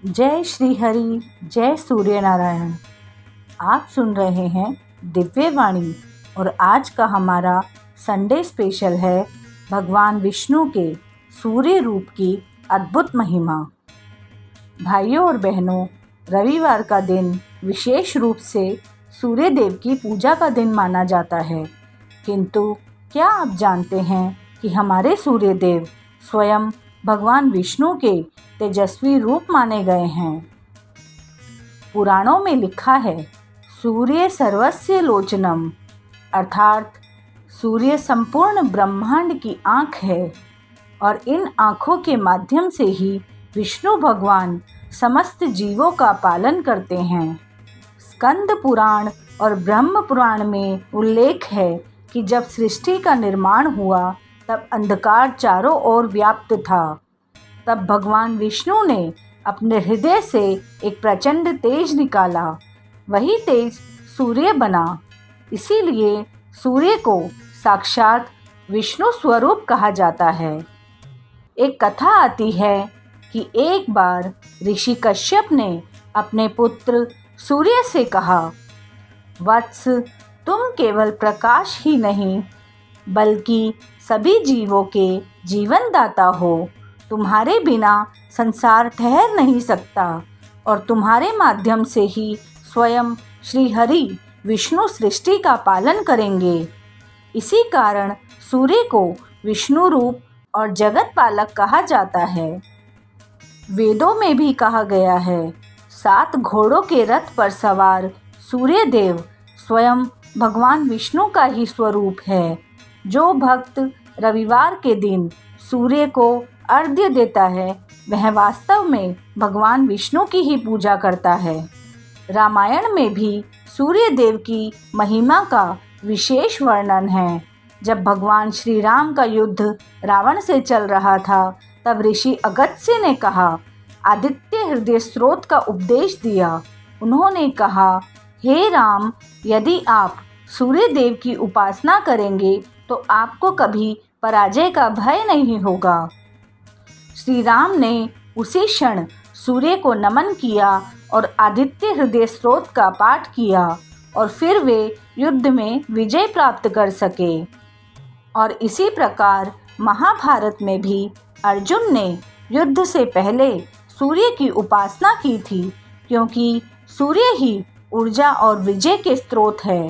जय श्री हरि, जय सूर्य नारायण। आप सुन रहे हैं दिव्य वाणी और आज का हमारा संडे स्पेशल है भगवान विष्णु के सूर्य रूप की अद्भुत महिमा। भाइयों और बहनों, रविवार का दिन विशेष रूप से सूर्य देव की पूजा का दिन माना जाता है, किंतु क्या आप जानते हैं कि हमारे सूर्य देव स्वयं भगवान विष्णु के तेजस्वी रूप माने गए हैं। पुराणों में लिखा है, सूर्य सर्वस्य लोचनम, अर्थात सूर्य संपूर्ण ब्रह्मांड की आँख है और इन आँखों के माध्यम से ही विष्णु भगवान समस्त जीवों का पालन करते हैं। स्कंद पुराण और ब्रह्म पुराण में उल्लेख है कि जब सृष्टि का निर्माण हुआ तब अंधकार चारों ओर व्याप्त था। तब भगवान विष्णु ने अपने हृदय से एक प्रचंड तेज निकाला, वही तेज सूर्य बना। इसीलिए सूर्य को साक्षात विष्णु स्वरूप कहा जाता है। एक कथा आती है कि एक बार ऋषि कश्यप ने अपने पुत्र सूर्य से कहा, वत्स, तुम केवल प्रकाश ही नहीं बल्कि सभी जीवों के जीवनदाता हो। तुम्हारे बिना संसार ठहर नहीं सकता और तुम्हारे माध्यम से ही स्वयं श्री हरि विष्णु सृष्टि का पालन करेंगे। इसी कारण सूर्य को विष्णु रूप और जगत पालक कहा जाता है। वेदों में भी कहा गया है, 7 घोड़ों के रथ पर सवार सूर्य देव स्वयं भगवान विष्णु का ही स्वरूप है। जो भक्त रविवार के दिन सूर्य को अर्घ्य देता है वह वास्तव में भगवान विष्णु की ही पूजा करता है। रामायण में भी सूर्य देव की महिमा का विशेष वर्णन है। जब भगवान श्री राम का युद्ध रावण से चल रहा था तब ऋषि अगस्त्य ने कहा, आदित्य हृदय स्रोत का उपदेश दिया। उन्होंने कहा, हे राम, यदि आप सूर्य देव की उपासना करेंगे तो आपको कभी पराजय का भय नहीं होगा। श्री राम ने उसी क्षण सूर्य को नमन किया और आदित्य हृदय स्रोत का पाठ किया और फिर वे युद्ध में विजय प्राप्त कर सके। और इसी प्रकार महाभारत में भी अर्जुन ने युद्ध से पहले सूर्य की उपासना की थी, क्योंकि सूर्य ही ऊर्जा और विजय के स्रोत है।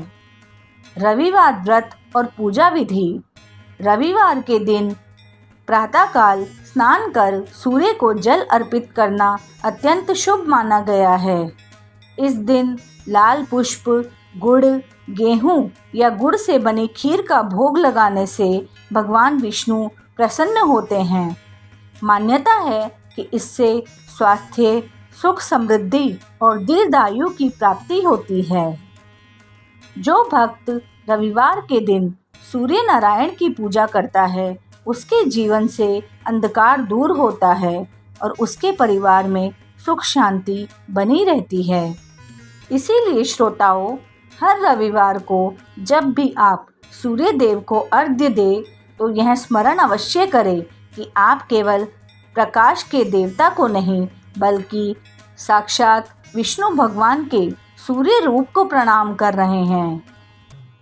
रविवार व्रत और पूजा विधि। रविवार के दिन प्रातःकाल स्नान कर सूर्य को जल अर्पित करना अत्यंत शुभ माना गया है। इस दिन लाल पुष्प, गुड़, गेहूं या गुड़ से बनी खीर का भोग लगाने से भगवान विष्णु प्रसन्न होते हैं। मान्यता है कि इससे स्वास्थ्य, सुख, समृद्धि और दीर्घायु की प्राप्ति होती है। जो भक्त रविवार के दिन सूर्य नारायण की पूजा करता है उसके जीवन से अंधकार दूर होता है और उसके परिवार में सुख शांति बनी रहती है। इसीलिए श्रोताओं, हर रविवार को जब भी आप सूर्य देव को अर्घ्य दें तो यह स्मरण अवश्य करें कि आप केवल प्रकाश के देवता को नहीं बल्कि साक्षात विष्णु भगवान के सूर्य रूप को प्रणाम कर रहे हैं।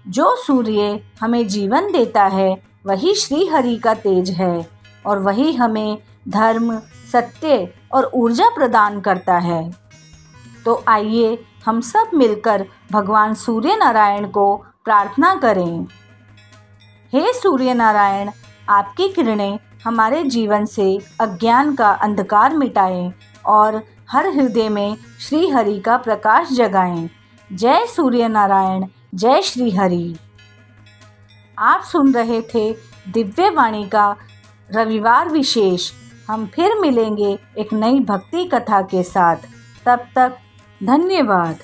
जो सूर्य हमें जीवन देता है वही श्री हरि का तेज है और वही हमें धर्म, सत्य और ऊर्जा प्रदान करता है। तो आइए हम सब मिलकर भगवान सूर्य नारायण को प्रार्थना करें। हे सूर्य नारायण, आपकी किरणें हमारे जीवन से अज्ञान का अंधकार मिटाएं और हर हृदय में श्री हरि का प्रकाश जगाएं। जय सूर्य नारायण, जय श्री हरि। आप सुन रहे थे दिव्य वाणी का रविवार विशेष। हम फिर मिलेंगे एक नई भक्ति कथा के साथ। तब तक धन्यवाद।